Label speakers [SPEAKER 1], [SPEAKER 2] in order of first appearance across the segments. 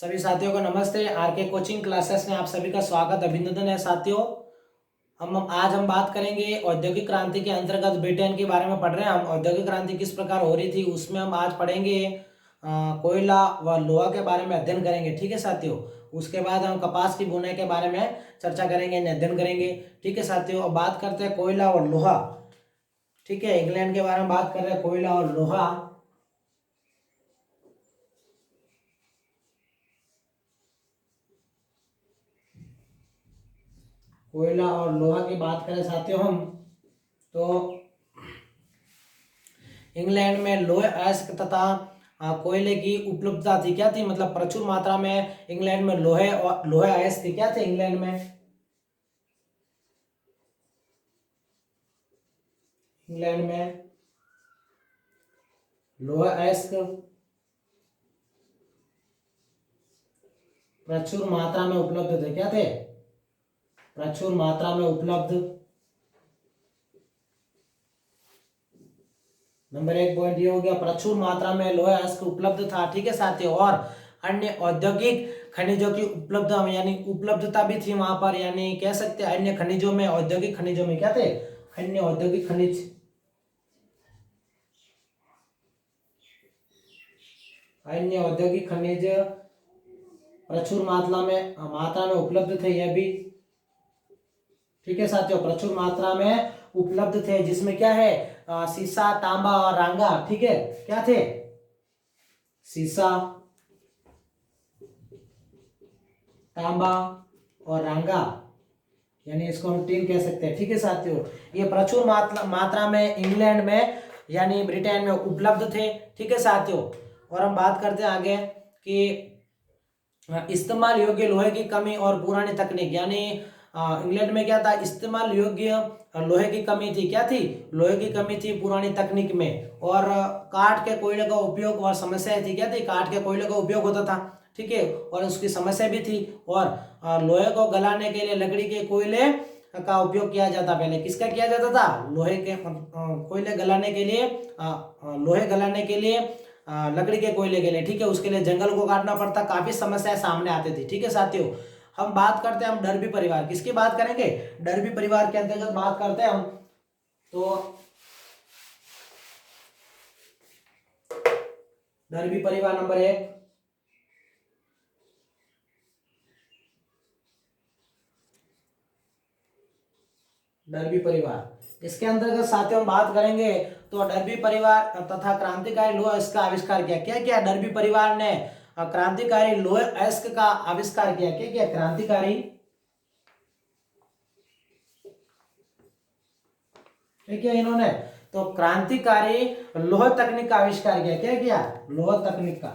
[SPEAKER 1] सभी साथियों को नमस्ते। आर के कोचिंग क्लासेस में आप सभी का स्वागत अभिनंदन है साथियों। हम बात करेंगे औद्योगिक क्रांति के अंतर्गत ब्रिटेन के बारे में पढ़ रहे हैं। हम औद्योगिक क्रांति किस प्रकार हो रही थी उसमें हम आज पढ़ेंगे। कोयला व लोहा के बारे में अध्ययन करेंगे, ठीक है साथियों। उसके बाद हम कपास की बुनाई के बारे में चर्चा करेंगे, अध्ययन करेंगे, ठीक है साथियों। अब बात करते हैं कोयला और लोहा, ठीक है। इंग्लैंड के बारे में बात कर रहे हैं, कोयला और लोहा। कोयला और लोहा की बात करें साथियों हम, तो इंग्लैंड में लोहे अयस्क तथा कोयले की उपलब्धता थी। क्या थी? मतलब प्रचुर मात्रा में इंग्लैंड में लोहे अयस्क थी। क्या थे इंग्लैंड में? इंग्लैंड में लोहे अयस्क प्रचुर मात्रा में उपलब्ध थे। क्या थे? प्रचुर मात्रा में उपलब्ध। नंबर 1 पॉइंट ये हो गया, प्रचुर मात्रा में लोहे अयस्क उपलब्ध था, ठीक है साथियों। और अन्य औद्योगिक खनिजों की उपलब्ध यानी उपलब्धता भी थी वहां पर, यानी कह सकते हैं अन्य खनिजों में, औद्योगिक खनिजों में क्या थे? अन्य औद्योगिक खनिज, अन्य औद्योगिक खनिज प्रचुर मात्रा में उपलब्ध थे। यह भी, ठीक है साथियों, प्रचुर मात्रा में उपलब्ध थे, जिसमें क्या है? सीसा, तांबा और रांगा, ठीक है। क्या थे? सीसा, तांबा और रांगा, यानी इसको हम टीन कह सकते हैं, ठीक है साथियों। ये प्रचुर मात्रा में इंग्लैंड में यानी ब्रिटेन में उपलब्ध थे, ठीक है साथियों। और हम बात करते हैं आगे कि इस्तेमाल योग्य लोहे की कमी और पुरानी तकनीक, यानी इंग्लैंड में क्या था? इस्तेमाल योग्य लोहे की कमी थी। क्या थी? लोहे की कमी थी पुरानी तकनीक में। और काठ के कोयले का उपयोग और समस्याएं थी। क्या थी? काठ के कोयले का उपयोग होता था, ठीक है, और उसकी समस्या भी थी। और लोहे को गलाने के लिए लकड़ी के कोयले का उपयोग किया जाता। पहले किसका किया जाता था? लोहे के कोयले गलाने के लिए, लोहे गलाने के लिए, लकड़ी के कोयले के लिए, ठीक है। उसके लिए जंगल को काटना पड़ता, काफी समस्याएं सामने आती थी, ठीक है साथियों। हम बात करते हैं, हम डर्बी परिवार, किसकी बात करेंगे? डर्बी परिवार के अंतर्गत बात करते हैं हम। तो डर्बी परिवार नंबर 1, डर्बी परिवार, इसके अंतर्गत साथियों हम बात करेंगे। तो डर्बी परिवार तथा क्रांतिकारी लोह इसका आविष्कार किया। क्या किया डर्बी परिवार ने? क्रांतिकारी लोह अयस्क का आविष्कार किया। क्या किया? क्रांतिकारी, ठीक है, इन्होंने तो क्रांतिकारी लोह तकनीक का आविष्कार किया। क्या किया? लोह तकनीक का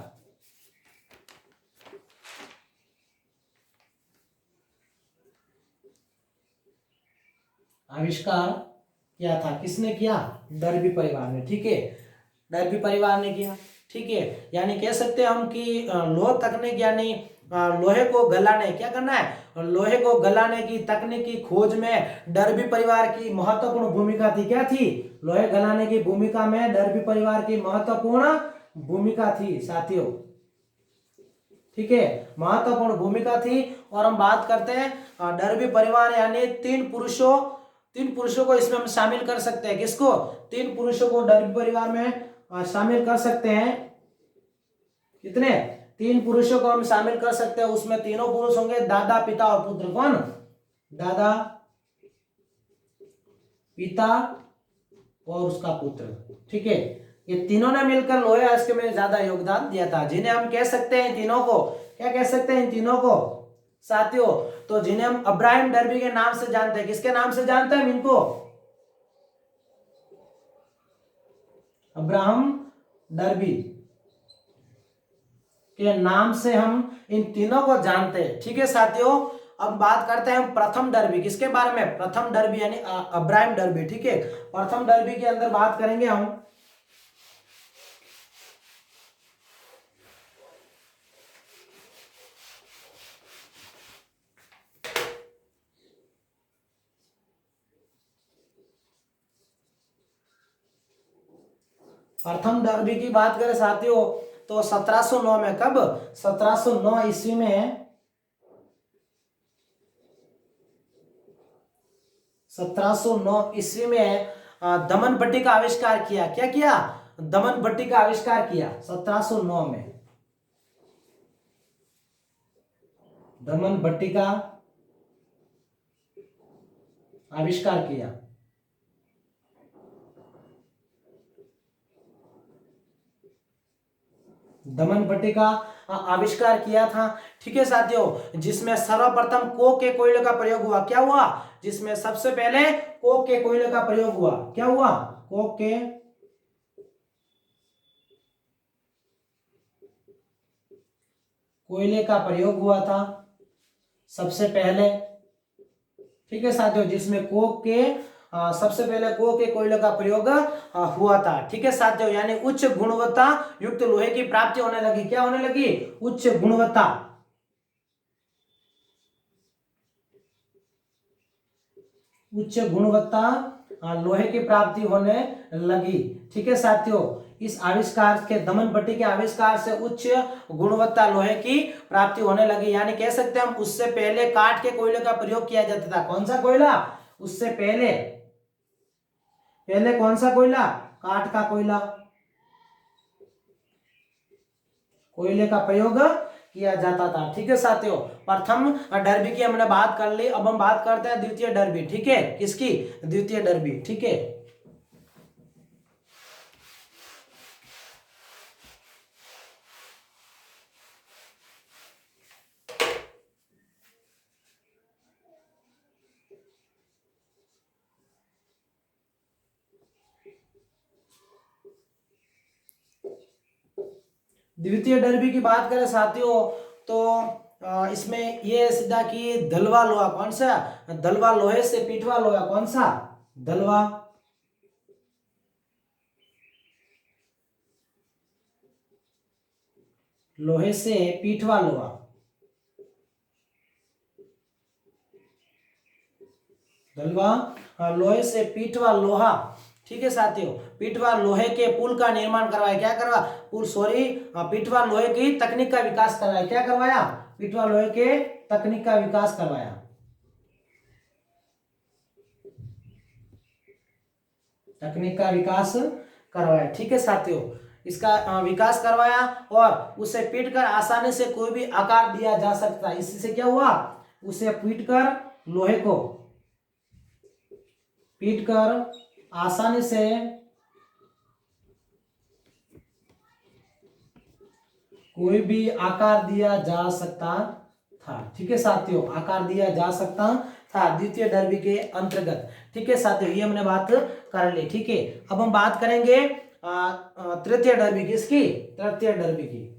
[SPEAKER 1] आविष्कार किया था। किसने किया? डर्बी परिवार ने, ठीक है, डर्बी परिवार ने किया, ठीक है। यानी कह सकते हैं हम कि लोह तकनीक यानी लोहे को गलाने, क्या करना है? लोहे को गलाने की तकनीक की खोज में डर्बी परिवार की महत्वपूर्ण भूमिका थी। क्या थी? लोहे गलाने की भूमिका में डर्बी परिवार की महत्वपूर्ण भूमिका थी साथियों, ठीक है, महत्वपूर्ण भूमिका थी। और हम बात करते हैं डर्बी परिवार यानी तीन पुरुषों को इसमें हम शामिल कर सकते हैं। किसको? 3 पुरुषों को डर्बी परिवार में शामिल कर सकते हैं। कितने? 3 पुरुषों को हम शामिल कर सकते हैं। उसमें तीनों पुरुष होंगे, दादा, पिता और पुत्र। कौन? दादा, पिता और उसका पुत्र, ठीक है। ये तीनों ने मिलकर लोहे अयस्क में ज्यादा योगदान दिया था, जिन्हें हम कह सकते हैं तीनों को, क्या कह सकते हैं इन तीनों को साथियों? तो जिन्हें हम अब्राहम डर्बी के नाम से जानते हैं। किसके नाम से जानते हैं हम इनको? अब्राहम डर्बी के नाम से हम इन तीनों को जानते हैं, ठीक है साथियों। अब बात करते हैं हम प्रथम डर्बी, किसके बारे में? प्रथम डर्बी यानी अब्राहम डर्बी, ठीक है। प्रथम डर्बी के अंदर बात करेंगे हम। प्रथम डर्बी की बात करें साथियों, तो 1709 में, कब? 1709 ईस्वी में, 1709 ईस्वी में दमन भट्टी का आविष्कार किया। क्या किया? दमन भट्टी का आविष्कार किया 1709 में। दमन भट्टी का आविष्कार किया। दमन भट्टी का आविष्कार किया था। ठीक है साथियों, जिसमें सर्वप्रथम कोक के कोयले का प्रयोग हुआ। क्या हुआ? जिसमें सबसे पहले कोक के कोयले का प्रयोग हुआ। क्या हुआ? कोक के कोयले का प्रयोग हुआ था सबसे पहले। ठीक है साथियों, जिसमें कोक के सबसे पहले कोक के कोयले का प्रयोग हुआ था। ठीक है साथियों, यानी उच्च गुणवत्ता युक्त लोहे की प्राप्ति होने लगी। क्या होने लगी? उच्च गुणवत्ता, उच्च गुणवत्ता लोहे की प्राप्ति होने लगी। ठीक है साथियों, इस आविष्कार के, दमन भट्टी के आविष्कार से उच्च गुणवत्ता लोहे की प्राप्ति होने लगी। यानी कह सकते हैं हम, उससे पहले काठ के कोयले का प्रयोग किया जाता था। कौन सा कोयला? उससे पहले, पहले कौन सा कोयला? काठ का कोयला, कोयले का प्रयोग किया जाता था। ठीक है साथियों, प्रथम डर्बी की हमने बात कर ली। अब हम बात करते हैं द्वितीय डर्बी। ठीक है, किसकी? द्वितीय डर्बी। ठीक है, द्वितीय डर्बी की बात करें साथियों, तो इसमें ये सीधा कि दलवा लोहा। कौन सा? दलवा लोहे से पीटवा लोहा। कौन सा? दलवा लोहे से पीटवा लोहा। दलवा लोहे से पीटवा लोहा। ठीक है साथियों, पीटवा लोहे के पुल का निर्माण करवाया। क्या करवा? पुल, सॉरी, पीटवा लोहे की तकनीक का विकास करवाया। क्या करवाया? पीटवा लोहे के तकनीक का विकास करवाया। तकनीक का विकास करवाया। ठीक है साथियों, इसका विकास करवाया और उसे पीटकर आसानी से कोई भी आकार दिया जा सकता है। इससे क्या हुआ? उसे पीटकर, लोहे को पीटकर आसानी से कोई भी आकार दिया जा सकता था। ठीक है साथियों, आकार दिया जा सकता था द्वितीय डर्बी के अंतर्गत। ठीक है साथियों, ये हमने बात कर ली। ठीक है, अब हम बात करेंगे तृतीय डर्बी की। इसकी तृतीय डर्बी की।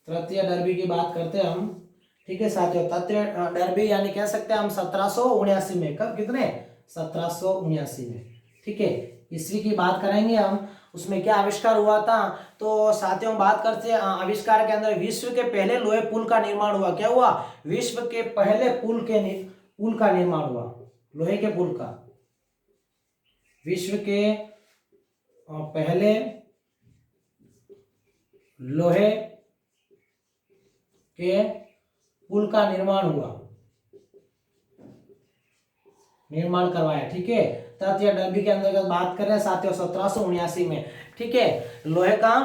[SPEAKER 1] तृतीय डर्बी की बात करते हैं हम। ठीक है साथियों, तृतीय डर्बी यानी कह सकते हैं हम 1779 में। कब? कितने? 1779 में। ठीक है, ईस्वी की बात करेंगे हम। उसमें क्या आविष्कार हुआ था? तो साथियों हम बात करते हैं आविष्कार के अंदर विश्व के पहले लोहे पुल का निर्माण हुआ। क्या हुआ? विश्व के पहले पुल का निर्माण हुआ, लोहे के पुल का। विश्व के पहले लोहे के पुल का निर्माण हुआ, निर्माण करवाया। ठीक है, तृतीय डर्बी के अंतर्गत बात कर रहे हैं साथियों 1779 में। ठीक है, लोहे का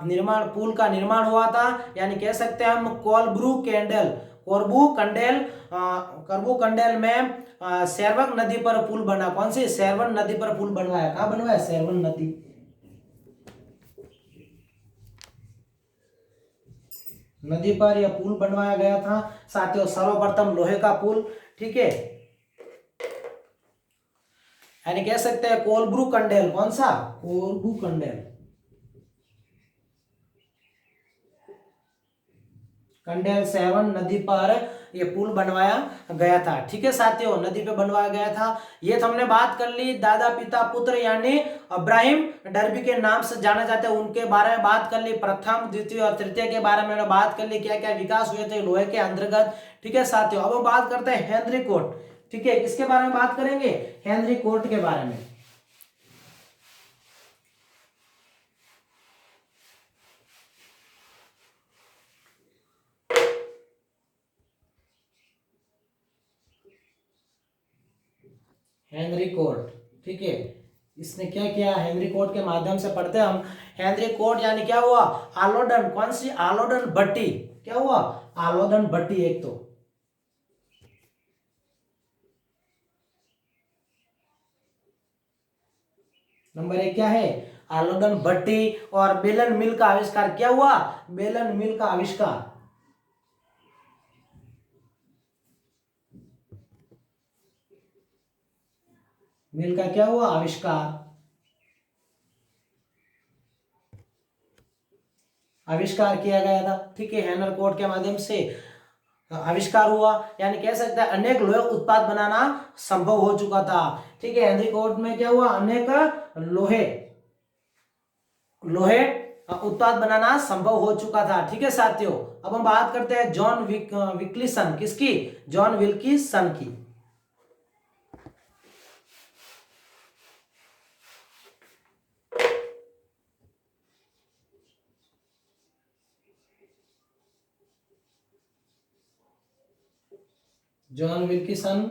[SPEAKER 1] निर्माण, पुल का निर्माण हुआ था। यानी कह सकते हैं हम कोरबू कंडेल में सेरवन नदी पर पुल बना। कौन सी? सेरवन नदी पर पुल बनवाया। कहाँ बनवाया? सेरवन नदी पर यह पुल बनवाया गया था साथियों, सर्वप्रथम लोहे का पुल। ठीक है, यानी कह सकते हैं कोलब्रू कंडेल। कौन सा? कोलब्रू कंडेल सेवन नदी पर ये पुल बनवाया गया था। ठीक है साथियों, नदी पे बनवाया गया था। ये तो हमने बात कर ली दादा पिता पुत्र यानी इब्राहिम डर्बी के नाम से जाना जाता है, उनके बारे में बात कर ली। प्रथम द्वितीय और तृतीय के बारे में बात कर ली, क्या क्या विकास हुए थे लोहे के अंतर्गत। ठीक है साथियों, अब हम बात करते हैं हेनरी कोट। ठीक है, किसके बारे में बात करेंगे? हेनरी कोट के बारे में। हेनरी कोट, ठीक है, इसने क्या किया? हेनरी कोट के माध्यम से पढ़ते हम। हेनरी कोट यानी क्या हुआ? आलोडन, कौन सी? आलोडन भट्टी। क्या हुआ? आलोडन भट्टी। एक तो नंबर एक क्या है? आलोडन भट्टी। और बेलन मिल का आविष्कार। क्या हुआ? बेलन मिल का आविष्कार। मिल का क्या हुआ? आविष्कार। आविष्कार किया गया था। ठीक है, हेनरी कोट के माध्यम से आविष्कार हुआ, यानी कह सकते हैं अनेक लोहे उत्पाद बनाना संभव हो चुका था। ठीक है, हेनरी कोट में क्या हुआ? अनेक लोहे लोहे उत्पाद बनाना संभव हो चुका था। ठीक है साथियों, अब हम बात करते हैं जॉन विल्किसन। किसकी? जॉन विल्किसन की। जॉन विल्किसन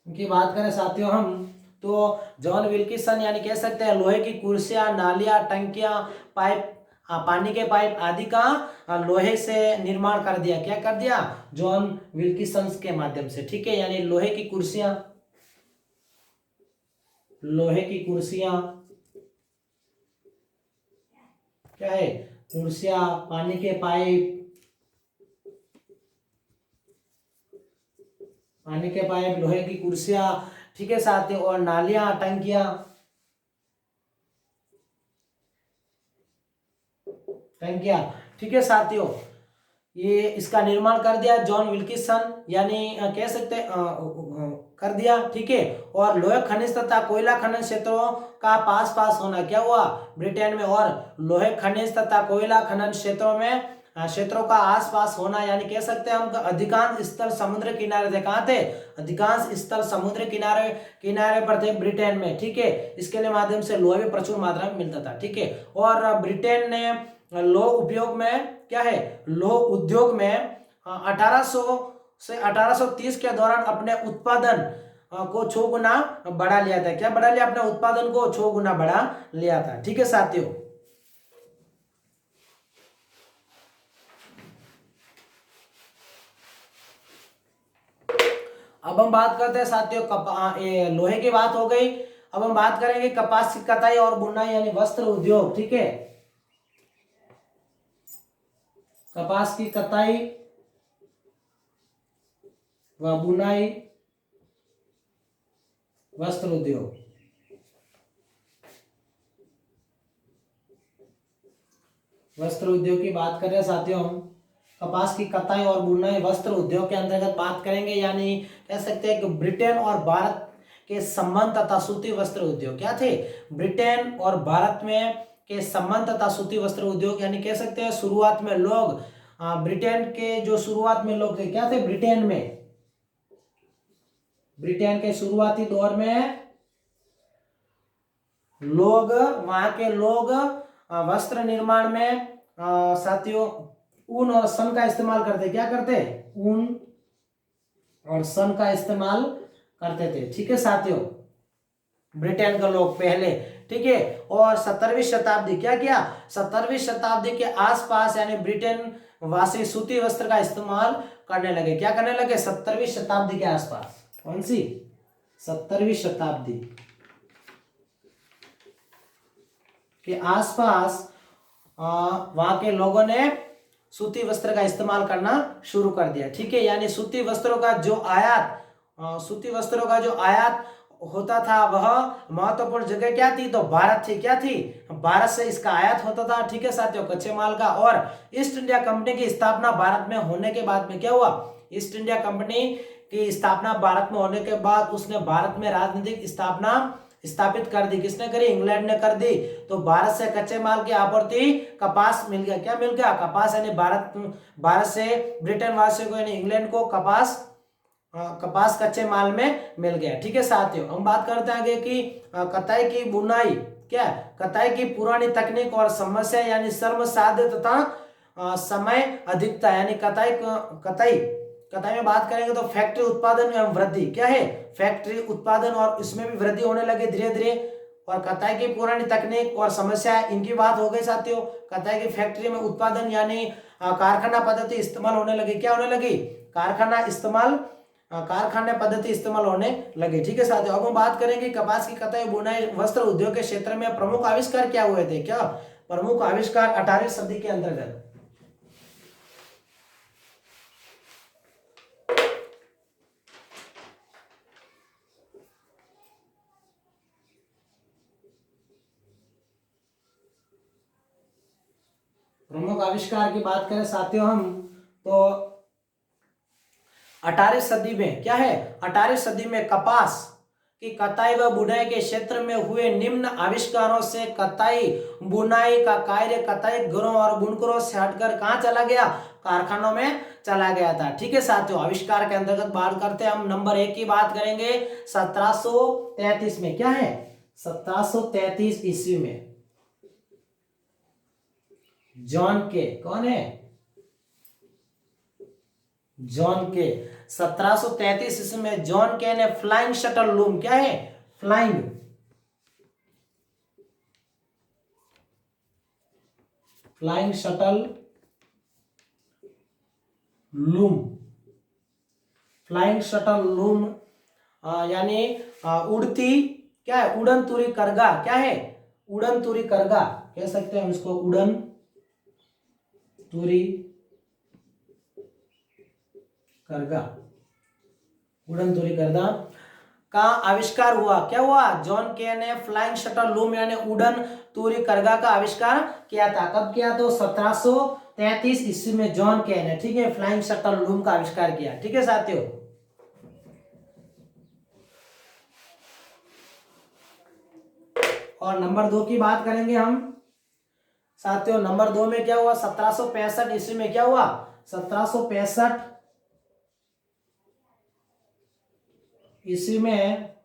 [SPEAKER 1] की बात करें साथियों हम, तो जॉन विल्किसन यानी कह सकते हैं लोहे की कुर्सियां, नालियां, टंकियां, पाइप, पानी के पाइप आदि का लोहे से निर्माण कर दिया। क्या कर दिया? जॉन विल्किसन के माध्यम से। ठीक है, यानी लोहे की कुर्सियां, लोहे की कुर्सियां क्या है? कुर्सियां, पानी के पाइप, पानी के पाइप, लोहे की कुर्सियां। ठीक है साथियों, और नालियां, टंकियां, टंकियां। ठीक है साथियों, ये इसका निर्माण कर दिया जॉन विल्किसन, यानी कह सकते कर दिया। ठीक है, और लोहे खनिज तथा कोयला खनन क्षेत्रों का पास पास होना। क्या हुआ? ब्रिटेन में। और लोहे खनिज तथा कोयला खनन क्षेत्रों में क्षेत्रों का आसपास होना, यानी कह सकते हैं हम अधिकांश स्थल समुद्र किनारे थे। कहाँ थे? अधिकांश स्थल समुद्र किनारे किनारे पर थे ब्रिटेन में। ठीक है, इसके लिए माध्यम से लोहा भी प्रचुर मात्रा में मिलता था। ठीक है, और ब्रिटेन ने लौह उपयोग में क्या है? लौह उद्योग में 1800 से 1830 के दौरान अपने उत्पादन को 6 गुना बढ़ा लिया था। क्या बढ़ा लिया? अपने उत्पादन को 6 गुना बढ़ा लिया था। ठीक है साथियों, अब हम बात करते हैं साथियों लोहे की बात हो गई। अब हम बात करेंगे कपास की कताई और बुनाई यानी वस्त्र उद्योग। ठीक है, कपास की कताई व बुनाई, वस्त्र उद्योग। वस्त्र उद्योग की बात कर रहे हैं साथियों हम। कपास की कताई और बुनाई वस्त्र उद्योग के अंतर्गत बात करेंगे, यानी कह सकते हैं कि ब्रिटेन और भारत के संबंध तथा सूती वस्त्र उद्योग क्या थे? ब्रिटेन और भारत में के संबंध तथा सूती वस्त्र उद्योग, यानी कह सकते हैं शुरुआत में लोग ब्रिटेन के जो शुरुआत में लोग थे क्या थे? ब्रिटेन के शुरुआती दौर में लोग, वहां के लोग वस्त्र निर्माण में साथियों ऊन और सन का इस्तेमाल करते। क्या करते? ऊन और सन का इस्तेमाल करते थे। ठीक है साथियों, ब्रिटेन के लोग पहले। ठीक है, और 17वीं शताब्दी क्या किया? 17वीं शताब्दी के आसपास यानी ब्रिटेन वासी सूती वस्त्र का इस्तेमाल करने लगे। क्या करने लगे? 17वीं शताब्दी के आसपास। कौन सी? 17वीं शताब्दी के आसपास वहां के लोगों ने सूती वस्त्र का इस्तेमाल करना शुरू कर दिया। ठीक है, यानी सूती वस्त्रों का जो आयात होता था वह महत्वपूर्ण जगह क्या थी, तो भारत थी। क्या थी, भारत से इसका आयात होता था। ठीक है साथियों, कच्चे माल का। और ईस्ट इंडिया कंपनी की स्थापना भारत में होने के बाद में क्या हुआ, ईस्ट इंडिया कंपनी की स्थापना भारत में होने के बाद उसने भारत में राजनीतिक स्थापना स्थापित कर दी। किसने करी, इंग्लैंड ने कर दी। तो भारत से कच्चे माल की आपूर्ति कपास मिल गया। क्या मिल गया, कपास। यानी भारत से ब्रिटेन वासियों को यानी इंग्लैंड को कपास कच्चे माल में मिल गया। ठीक है साथियों, हम बात करते हैं आगे कि कताई की बुनाई, क्या कताई की पुरानी तकनीक और समस्या यानी श्रम साध्य तथा समय अधिकता। यानी कताई में बात करेंगे तो फैक्ट्री उत्पादन एवं वृद्धि। क्या है, फैक्ट्री उत्पादन और इसमें भी वृद्धि होने लगी धीरे धीरे। और कताई की पुरानी तकनीक और समस्या, इनकी बात हो गई साथियों। कताई की फैक्ट्री में उत्पादन यानी कारखाना पद्धति इस्तेमाल होने लगी। क्या होने लगी, कारखाने पद्धति इस्तेमाल होने लगी। ठीक है साथियों, अब हम बात करेंगे कपास की कताई बुनाई वस्त्र उद्योग के क्षेत्र में प्रमुख आविष्कार क्या हुए थे। क्या प्रमुख आविष्कार 18वीं सदी के अंतर्गत। प्रमुख आविष्कार की बात करें साथियों हम, तो 18वीं सदी में क्या है, 18वीं सदी में कपास की कताई व बुनाई के क्षेत्र में हुए निम्न आविष्कारों से कताई बुनाई का कार्य कताई घरों और बुनकरों से हटकर कहां चला गया, कारखानों में चला गया था। ठीक है साथियों, आविष्कार के अंतर्गत बात करते हैं हम। नंबर 1 की बात करेंगे 1733 में। क्या है, 1733 ईस्वी में जॉन के, कौन है, जॉन के। 1733 ईस्वी में जॉन के ने फ्लाइंग शटल लूम, क्या है, flying shuttle loom, flying shuttle loom यानी उड़ती, क्या है, उड़न तुरी करगा। क्या है, उड़न तुरी करगा कह सकते हैं हम इसको, उड़न तुरी करगा, उड़न तुरी करगा का आविष्कार हुआ। क्या हुआ, जॉन के ने फ्लाइंग शटल लूम यानी उड़न तुरी करगा का आविष्कार किया था। कब किया, तो 1733 ईस्वी में जॉन के ने, ठीक है, फ्लाइंग शटल लूम का आविष्कार किया। ठीक है साथियों, और नंबर 2 की बात करेंगे हम साथियों। नंबर 2 में क्या हुआ, 1765 ईस्वी में क्या हुआ, 1765 ईस्वी में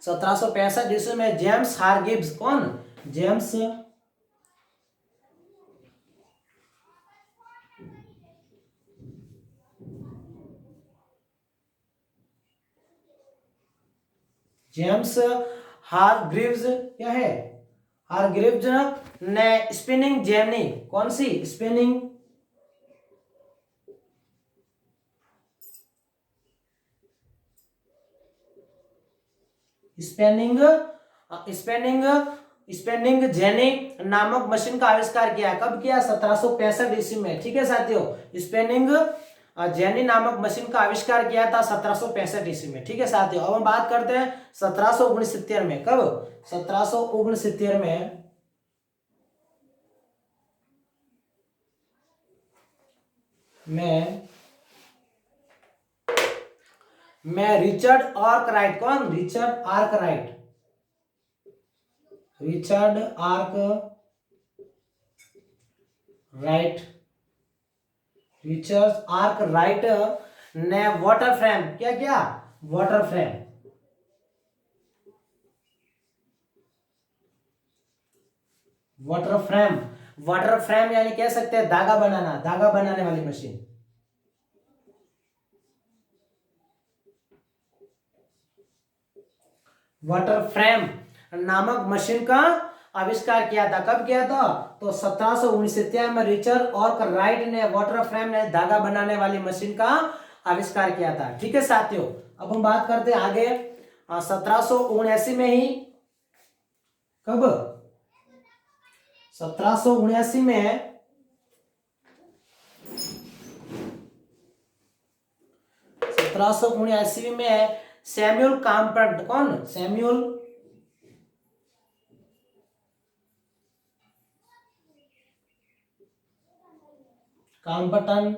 [SPEAKER 1] 1765 ईस्वी में जेम्स हारगिव्स, कौन, जेम्स हारग्रीव्स, क्या है, हारग्रीव्स ने स्पिनिंग जेनी, कौन सी, स्पिनिंग स्पेनिंग जेनी नामक मशीन का आविष्कार किया। कब किया, 1765 ईस्वी में। ठीक है साथियों, स्पेनिंग जेनी नामक मशीन का आविष्कार किया था 1765 ईस्वी में। ठीक है साथियों, अब हम बात करते हैं 1769 में। कब, 1769 में रिचर्ड आर्कराइट, कौन, रिचर्ड आर्कराइट ने वाटर फ्रेम, क्या किया, वाटर फ्रेम यानी कह सकते हैं धागा बनाने वाली मशीन। वाटर फ्रेम नामक मशीन का आविष्कार किया था। कब किया था, तो 1769 में रिचर्ड आर्कराइट ने वाटर फ्रेम ने धागा बनाने वाली मशीन का आविष्कार किया था। ठीक है साथियों, अब हम बात करते हैं आगे 1779 में ही, कब, 1779 में सैम्यूल काम्पटन, कौन? सैम्यूल काम्पटन,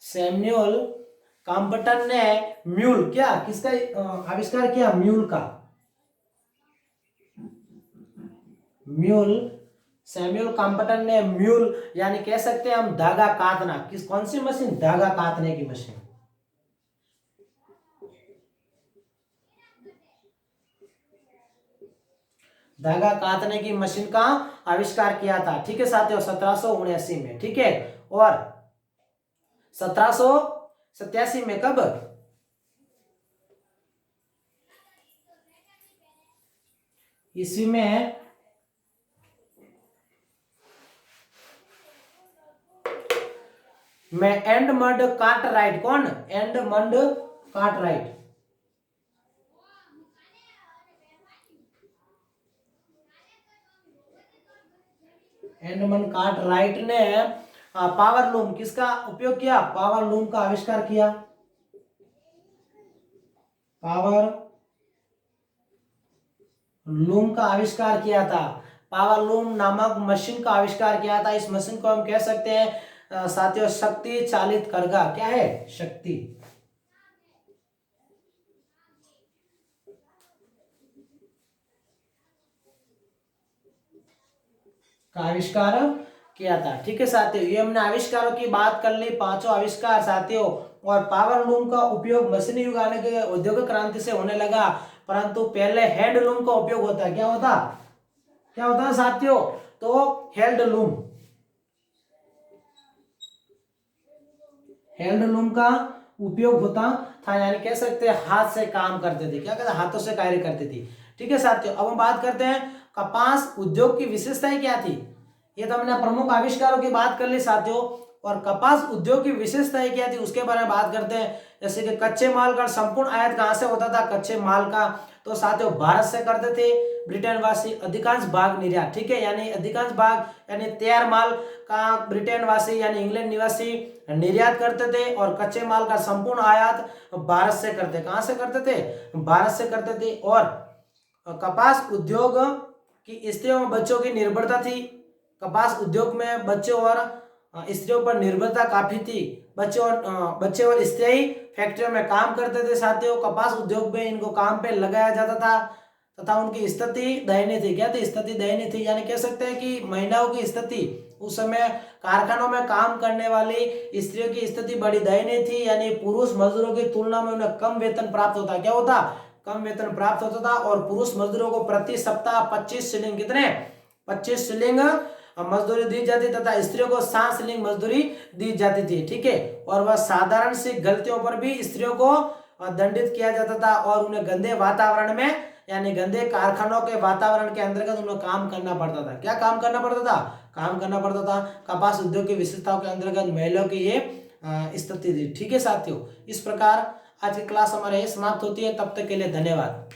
[SPEAKER 1] सैम्यूल काम्पटन ने म्यूल, क्या किसका आविष्कार किया? म्यूल का। म्यूल, सैम्यूल काम्पटन ने म्यूल यानी कह सकते हैं हम धागा काटना, किस कौन सी मशीन? धागा काटने की मशीन। धागा काटने की मशीन का आविष्कार किया था, ठीक है साथियों, 1779 में, ठीक है। और 1787 में कब? ईस्वी में एडमंड कार्टराइट, कौन? एडमंड कार्टराइट, एडमंड कार्टराइट ने पावर लूम, किसका उपयोग किया? पावर लूम का आविष्कार किया। पावर लूम का आविष्कार किया था। पावर लूम नामक मशीन का आविष्कार किया था। इस मशीन को हम कह सकते हैं साथियों शक्ति चालित करगा। क्या है? शक्ति का आविष्कार किया था, ठीक है साथियों। ये हमने आविष्कारों की बात कर ली, पांचों आविष्कार साथियों। और पावर लूम का उपयोग मशीनी युग आने के औद्योगिक क्रांति से होने लगा, परंतु पहले हैंडलूम का उपयोग होता है। क्या होता? क्या होता है साथियों? तो हैंडलूम, हैंडलूम का उपयोग होता था, यानी कह सकते हैं हाथ से काम करते थे। क्या कहते? हाथों से कार्य करते थे, ठीक है साथियों। अब हम बात करते हैं कपास उद्योग की विशेषताएं क्या थी। ये तो हमने प्रमुख आविष्कारों की बात कर ली साथियों, और कपास उद्योग की विशेषताएं क्या थी उसके बारे में बात करते हैं। जैसे कि कच्चे माल का संपूर्ण आयात कहां से होता था? कच्चे माल का तो साथियों भारत से करते थे ब्रिटेन वासी, अधिकांश भाग निर्यात, ठीक है, यानी अधिकांश भाग यानी तैयार माल का ब्रिटेन वासी यानी इंग्लैंड निवासी निर्यात करते थे, और कच्चे माल का संपूर्ण आयात भारत से करते। कहां से करते थे? भारत से करते थे। और कपास उद्योग की स्त्रियों और बच्चों की निर्भरता थी। कपास उद्योग में बच्चों और स्त्रियों पर निर्भरता काफी थी। बच्चे और स्त्री फैक्ट्रियों में काम करते थे साथियों। कपास उद्योग में इनको काम पे लगाया जाता था तथा उनकी स्थिति दयनीय थी। क्या थी? स्थिति दयनीय थी, यानी कह सकते हैं कि महिलाओं की स्थिति उस समय कारखानों में काम करने वाली स्त्रियों की स्थिति बड़ी दयनीय थी, यानी पुरुष मजदूरों की तुलना में उन्हें कम वेतन प्राप्त होता। क्या होता? कम वेतन प्राप्त होता था। और पुरुष मजदूरों को प्रति सप्ताह 25 शिलिंग, कितने? 25 शिलिंग मजदूरी दी जाती तथा स्त्रियों को 7 शिलिंग मजदूरी दी जाती थी, ठीक है। और वह साधारण सी गलतियों पर भी स्त्रियों को दंडित किया जाता था, और उन्हें गंदे वातावरण में यानी गंदे कारखानों के वातावरण के अंतर्गत उन्हें काम करना पड़ता था। क्या काम करना पड़ता था? काम करना पड़ता था। कपास उद्योग की विशेषताओं के अंतर्गत महिलाओं की ये स्थिति थी, ठीक है साथियों। इस प्रकार आज की क्लास हमारे समाप्त होती है। तब तक के लिए धन्यवाद।